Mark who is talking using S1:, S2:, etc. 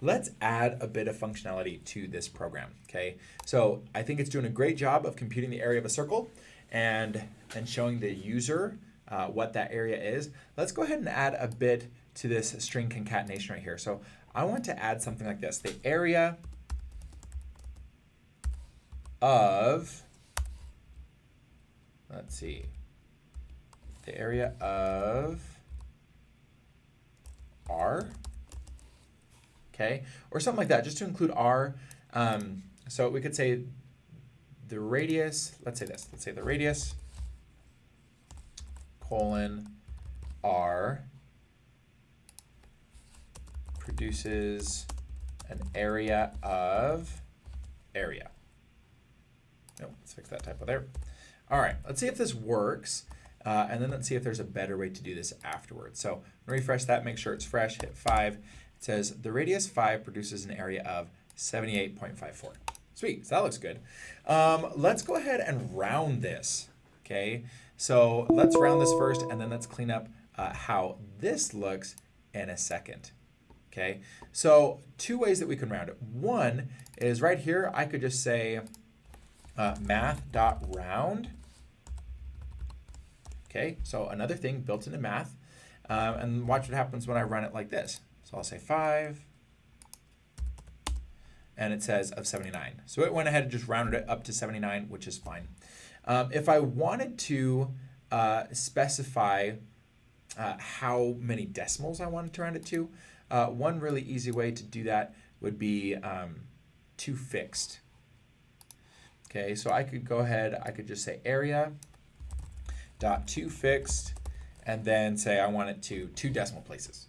S1: let's add a bit of functionality to this program, okay? So I think it's doing a great job of computing the area of a circle and showing the user what that area is. Let's go ahead and add a bit to this string concatenation right here. So I want to add something like this. The area of, let's see, the area of R, okay? Or something like that, just to include R. So we could say the radius, let's say the radius colon R produces an area of area. No, let's fix that typo there. All right, let's see if this works. And then let's see if there's a better way to do this afterwards. So refresh that, make sure it's fresh, hit 5. It says the radius 5 produces an area of 78.54. Sweet, so that looks good. Let's go ahead and round this, okay? So let's round this first, and then let's clean up how this looks in a second, okay? So 2 ways that we can round it. One is right here, I could just say math.round. Okay, so another thing built into math, and watch what happens when I run it like this. So I'll say 5, and it says of 79. So it went ahead and just rounded it up to 79, which is fine. If I wanted to specify how many decimals I wanted to round it to, one really easy way to do that would be to fixed. Okay, so I could go ahead, I could just say area dot to fixed, and then say I want it to 2 decimal places.